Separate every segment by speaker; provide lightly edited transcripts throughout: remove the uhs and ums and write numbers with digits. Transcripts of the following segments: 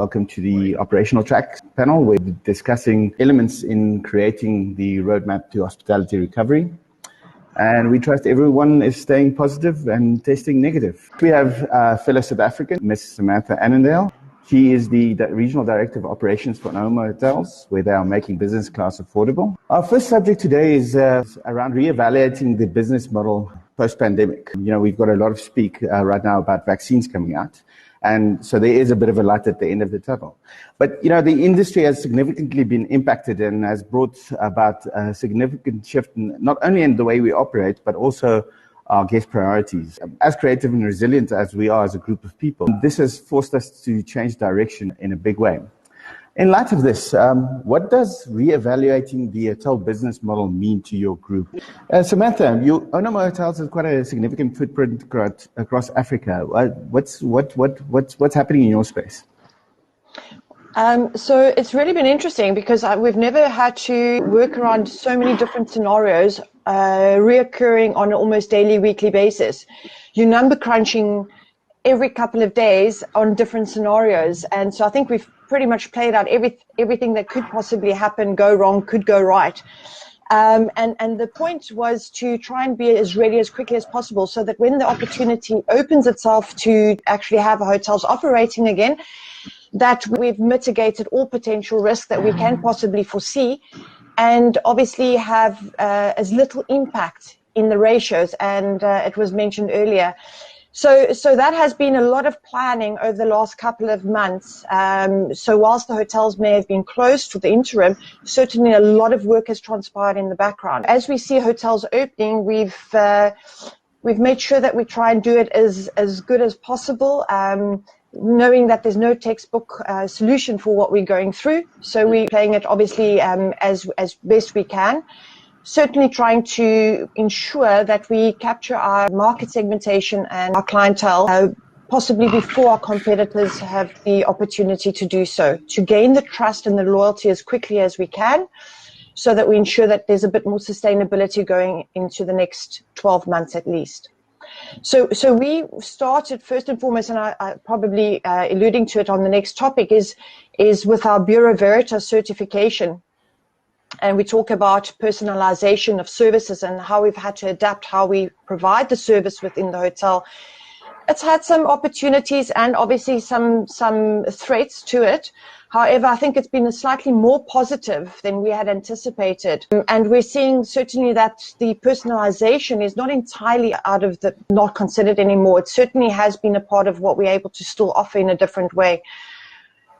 Speaker 1: Welcome to the Operational Track panel. We're discussing elements in creating the roadmap to hospitality recovery. And we trust everyone is staying positive and testing negative. We have fellow South African, Ms Samantha Annandale. She is the Regional Director of Operations for ONOMO Hotels, where they are making business class affordable. Our first subject today is around reevaluating the business model post-pandemic. We've got a lot of speak right now about vaccines coming out. And so there is a bit of a light at the end of the tunnel. But, the industry has significantly been impacted and has brought about a significant shift, not only in the way we operate, but also our guest priorities. As creative and resilient as we are as a group of people, this has forced us to change direction in a big way. In light of this, what does reevaluating the hotel business model mean to your group? Samantha, ONOMO Hotels has quite a significant footprint across Africa. What's happening in your space?
Speaker 2: So it's really been interesting because we've never had to work around so many different scenarios reoccurring on an almost daily, weekly basis. You're number crunching every couple of days on different scenarios. And so I think we've pretty much played out everything that could possibly happen, go wrong, could go right. And the point was to try and be as ready as quickly as possible so that when the opportunity opens itself to actually have hotels operating again, that we've mitigated all potential risks that we can possibly foresee and obviously have as little impact in the ratios. And it was mentioned earlier. So that has been a lot of planning over the last couple of months. So whilst the hotels may have been closed for the interim, certainly a lot of work has transpired in the background. As we see hotels opening, we've made sure that we try and do it as good as possible, knowing that there's no textbook solution for what we're going through. So we're playing it obviously as best we can. Certainly trying to ensure that we capture our market segmentation and our clientele possibly before our competitors have the opportunity to do so, to gain the trust and the loyalty as quickly as we can so that we ensure that there's a bit more sustainability going into the next 12 months at least. So we started first and foremost, and I probably alluding to it on the next topic, is with our Bureau Veritas certification. And we talk about personalization of services and how we've had to adapt how we provide the service within the hotel. It's had some opportunities and obviously some threats to it. However, I think it's been slightly more positive than we had anticipated. And we're seeing certainly that the personalization is not entirely not considered anymore. It certainly has been a part of what we're able to still offer in a different way.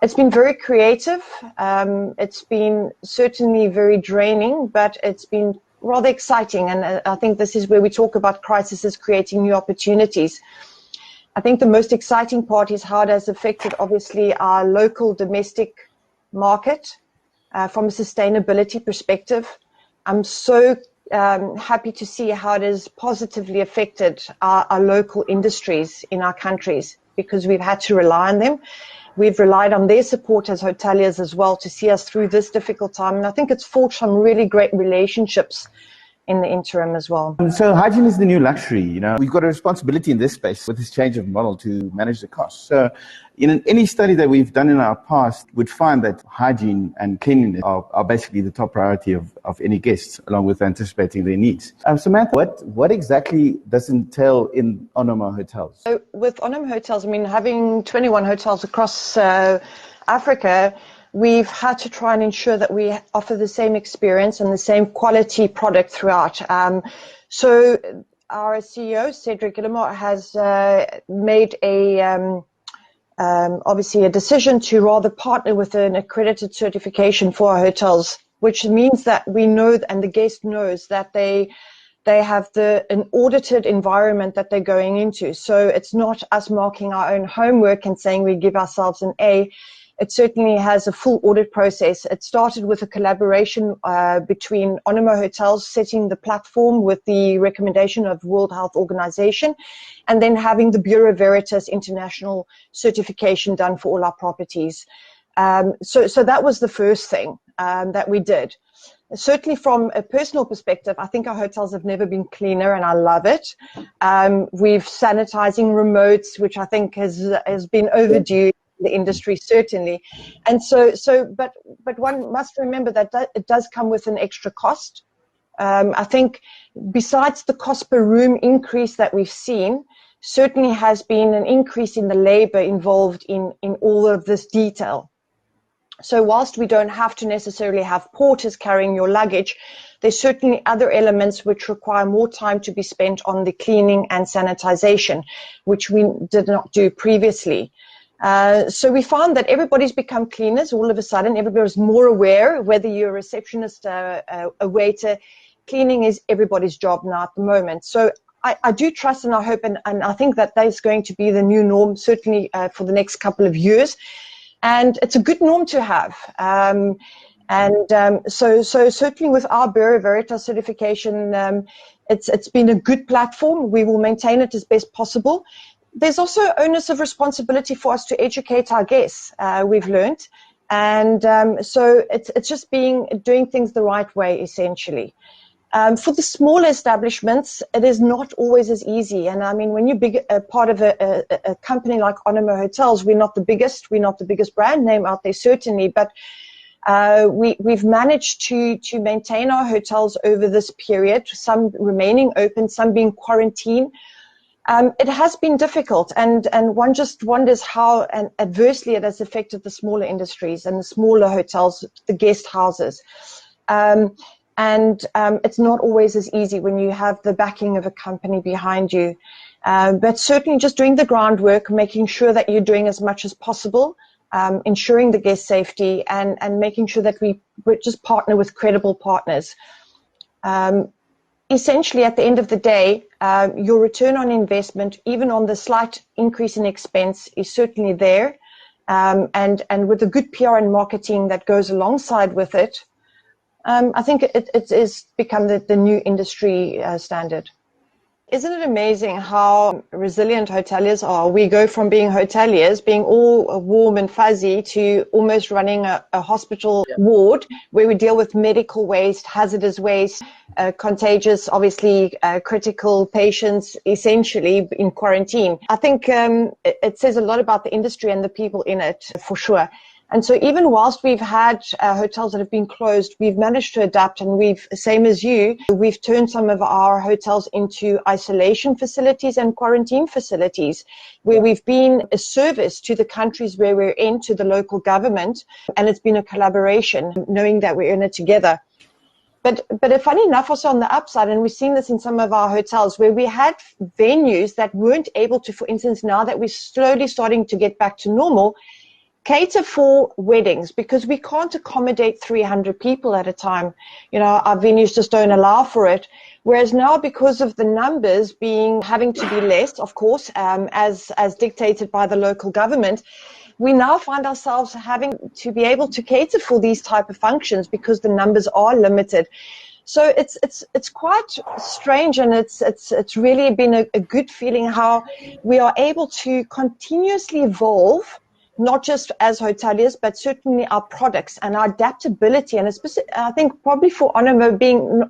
Speaker 2: It's been very creative. It's been certainly very draining, but it's been rather exciting. And I think this is where we talk about crises creating new opportunities. I think the most exciting part is how it has affected, obviously, our local domestic market from a sustainability perspective. I'm so happy to see how it has positively affected our local industries in our countries because we've had to rely on them. We've relied on their support as hoteliers as well to see us through this difficult time. And I think it's forged some really great relationships in the interim as well.
Speaker 1: So hygiene is the new luxury. We've got a responsibility in this space with this change of model to manage the costs. So in any study that we've done in our past would find that hygiene and cleanliness are basically the top priority of any guests, along with anticipating their needs. Samantha, what exactly does entail in ONOMO Hotels?
Speaker 2: So with ONOMO Hotels, having 21 hotels across Africa, we've had to try and ensure that we offer the same experience and the same quality product throughout. So our CEO, Cedric Guillemot, has made obviously a decision to rather partner with an accredited certification for our hotels, which means that we know and the guest knows that they have an audited environment that they're going into. So it's not us marking our own homework and saying we give ourselves an A. It certainly has a full audit process. It started with a collaboration between ONOMO Hotels setting the platform with the recommendation of World Health Organization, and then having the Bureau Veritas international certification done for all our properties. So that was the first thing that we did. Certainly from a personal perspective, I think our hotels have never been cleaner, and I love it. We've sanitizing remotes, which I think has been overdue. the industry, certainly. And but one must remember that it does come with an extra cost. I think besides the cost per room increase that we've seen, certainly has been an increase in the labor involved in all of this detail. So whilst we don't have to necessarily have porters carrying your luggage, there's certainly other elements which require more time to be spent on the cleaning and sanitization, which we did not do previously. So we found that everybody's become cleaners all of a sudden. Everybody's more aware, whether you're a receptionist, a waiter. Cleaning is everybody's job now at the moment. So I do trust and I hope and I think that is going to be the new norm, certainly for the next couple of years. And it's a good norm to have. So certainly with our Bureau Veritas certification, it's been a good platform. We will maintain it as best possible. There's also onus of responsibility for us to educate our guests, we've learned. And so it's just doing things the right way, essentially. For the smaller establishments, it is not always as easy. And I mean, when you're part of a company like ONOMO Hotels, we're not the biggest brand name out there, certainly, but we've managed to maintain our hotels over this period, some remaining open, some being quarantined. It has been difficult, and one just wonders how adversely it has affected the smaller industries and the smaller hotels, the guest houses. And it's not always as easy when you have the backing of a company behind you. But certainly just doing the groundwork, making sure that you're doing as much as possible, ensuring the guest safety, and making sure that we just partner with credible partners. Essentially, at the end of the day, your return on investment, even on the slight increase in expense, is certainly there. And with the good PR and marketing that goes alongside with it, I think it is become the new industry standard. Isn't it amazing how resilient hoteliers are? We go from being hoteliers, being all warm and fuzzy, to almost running a hospital ward where we deal with medical waste, hazardous waste, contagious, obviously critical patients, essentially in quarantine. I think it says a lot about the industry and the people in it, for sure. And so even whilst we've had hotels that have been closed, we've managed to adapt, and same as you, we've turned some of our hotels into isolation facilities and quarantine facilities where we've been a service to the countries where we're in, to the local government, and it's been a collaboration, knowing that we're in it together. But funny enough, also on the upside, and we've seen this in some of our hotels where we had venues that weren't able to, for instance, now that we're slowly starting to get back to normal, cater for weddings, because we can't accommodate 300 people at a time. You know, our venues just don't allow for it. Whereas now, because of the numbers having to be less, of course, as dictated by the local government, we now find ourselves having to be able to cater for these type of functions because the numbers are limited. So it's quite strange, and it's really been a good feeling how we are able to continuously evolve, not just as hoteliers, but certainly our products and our adaptability. And I think probably for ONOMO being,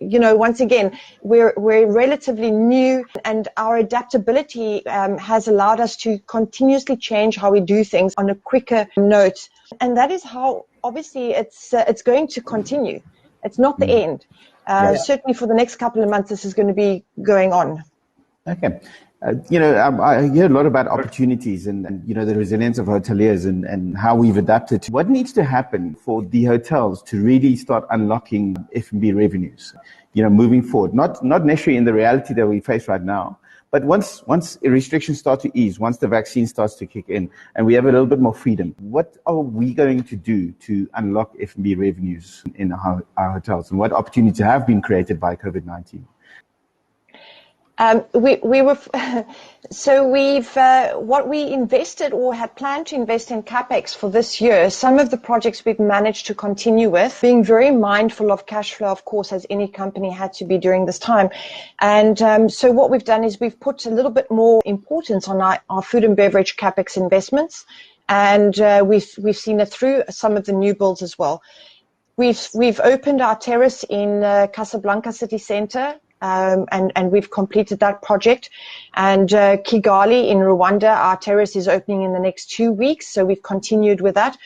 Speaker 2: you know, once again, we're relatively new, and our adaptability has allowed us to continuously change how we do things on a quicker note. And that is how, obviously, it's going to continue. It's not the end. Certainly for the next couple of months, this is going to be going on.
Speaker 1: Okay. You know, I hear a lot about opportunities and, you know, the resilience of hoteliers and how we've adapted. What needs to happen for the hotels to really start unlocking F&B revenues, you know, moving forward? Not necessarily in the reality that we face right now, but once restrictions start to ease, once the vaccine starts to kick in and we have a little bit more freedom, what are we going to do to unlock F&B revenues in our hotels, and what opportunities have been created by COVID-19?
Speaker 2: What we invested or had planned to invest in CapEx for this year, some of the projects we've managed to continue with, being very mindful of cash flow, of course, as any company had to be during this time. And so what we've done is we've put a little bit more importance on our food and beverage CapEx investments, and we've seen it through some of the new builds as well. We've opened our terrace in Casablanca City Centre. and we've completed that project. And Kigali in Rwanda, our terrace is opening in the next 2 weeks, so we've continued with that.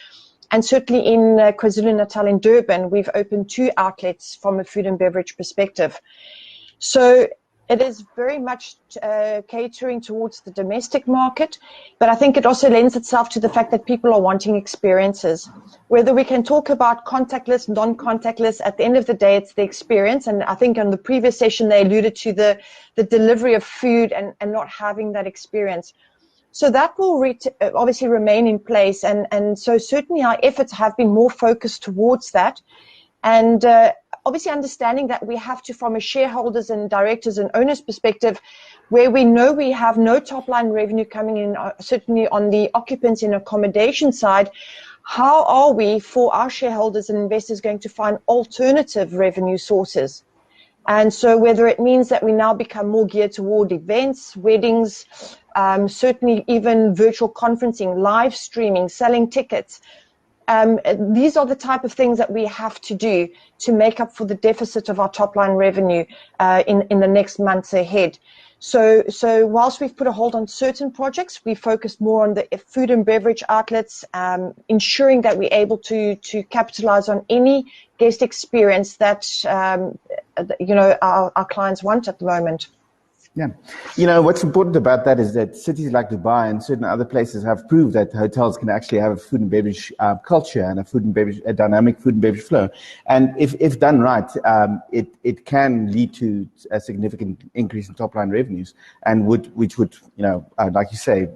Speaker 2: And certainly in KwaZulu-Natal in Durban, we've opened 2 outlets from a food and beverage perspective. So it is very much catering towards the domestic market, but I think it also lends itself to the fact that people are wanting experiences. Whether we can talk about contactless, non-contactless, at the end of the day, it's the experience. And I think on the previous session, they alluded to the delivery of food and not having that experience. So that will obviously remain in place. And so certainly our efforts have been more focused towards that. And obviously understanding that we have to, from a shareholders and directors and owners perspective, where we know we have no top line revenue coming in, certainly on the occupancy and accommodation side, how are we, for our shareholders and investors, going to find alternative revenue sources? And so whether it means that we now become more geared toward events, weddings, certainly even virtual conferencing, live streaming, selling tickets, these are the type of things that we have to do to make up for the deficit of our top line revenue in the next months ahead. So whilst we've put a hold on certain projects, we focused more on the food and beverage outlets, ensuring that we're able to capitalize on any guest experience that our clients want at the moment.
Speaker 1: Yeah. What's important about that is that cities like Dubai and certain other places have proved that hotels can actually have a food and beverage culture and a dynamic food and beverage flow. And if done right, it can lead to a significant increase in top line revenues, and which would, like you say,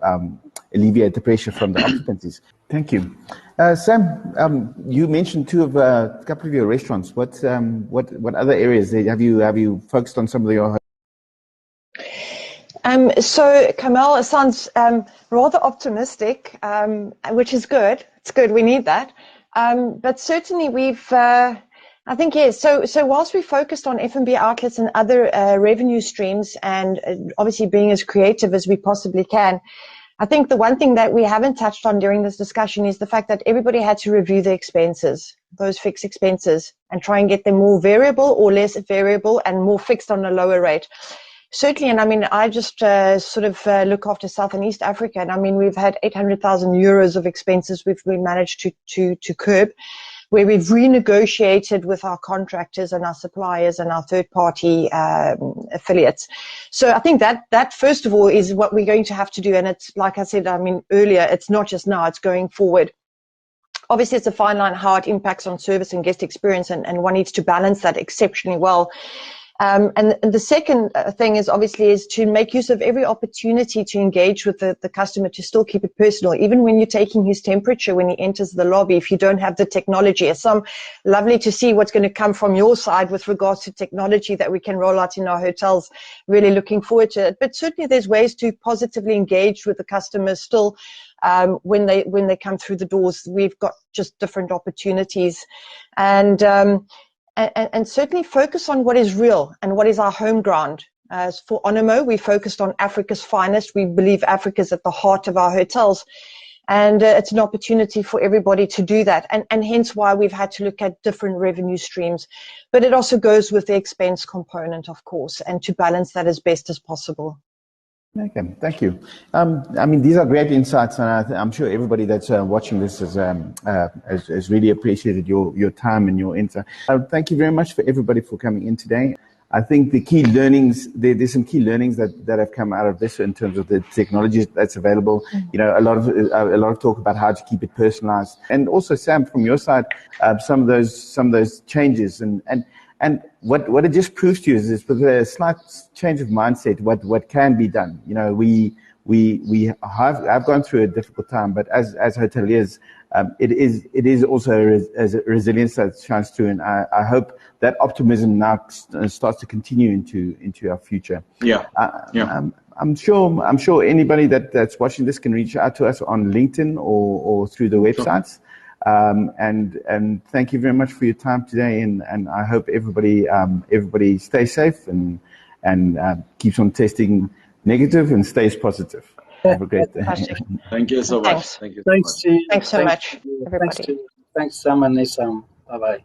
Speaker 1: alleviate the pressure from the occupancies. Thank you. Sam, you mentioned a couple of your restaurants. What other areas have you focused on some of your?
Speaker 2: So Kamal, it sounds rather optimistic, which is good. It's good. We need that. But certainly I think, yes. So whilst we focused on F&B outlets and other revenue streams, and obviously being as creative as we possibly can, I think the one thing that we haven't touched on during this discussion is the fact that everybody had to review their expenses, those fixed expenses, and try and get them more variable or less variable and more fixed on a lower rate. Certainly, and I mean, I just look after South and East Africa, and I mean, we've had 800,000 euros of expenses we managed to curb, where we've renegotiated with our contractors and our suppliers and our third-party affiliates. So I think that first of all is what we're going to have to do, and it's like I said, I mean earlier, it's not just now, it's going forward. Obviously, it's a fine line how it impacts on service and guest experience, and one needs to balance that exceptionally well. And the second thing is to make use of every opportunity to engage with the customer, to still keep it personal. Even when you're taking his temperature when he enters the lobby, if you don't have the technology, it's lovely to see what's going to come from your side with regards to technology that we can roll out in our hotels. Really looking forward to it. But certainly there's ways to positively engage with the customers still when they come through the doors. We've got just different opportunities. And certainly focus on what is real and what is our home ground. As for ONOMO, we focused on Africa's finest. We believe Africa's at the heart of our hotels. And it's an opportunity for everybody to do that. And hence why we've had to look at different revenue streams. But it also goes with the expense component, of course, and to balance that as best as possible.
Speaker 1: Okay, thank you. I mean, these are great insights, and I'm sure everybody that's watching this has really appreciated your time and your insight. Thank you very much for everybody for coming in today. I think the key learnings, there's some key learnings that have come out of this in terms of the technology that's available. A lot of talk about how to keep it personalized, and also Sam, from your side, some of those changes and what it just proves to you is with a slight change of mindset, what can be done. I've gone through a difficult time, but as hoteliers, it is also a resilience that shines through, and I hope that optimism now starts to continue into our future.
Speaker 3: Yeah.
Speaker 1: I'm sure anybody that's watching this can reach out to us on LinkedIn or through the websites. And thank you very much for your time today, and I hope everybody stays safe and keeps on testing negative and stays positive. Have a great day.
Speaker 3: Thank you so much.
Speaker 2: Thanks so much, everybody.
Speaker 4: Thanks, Sam and Nisam. Bye-bye.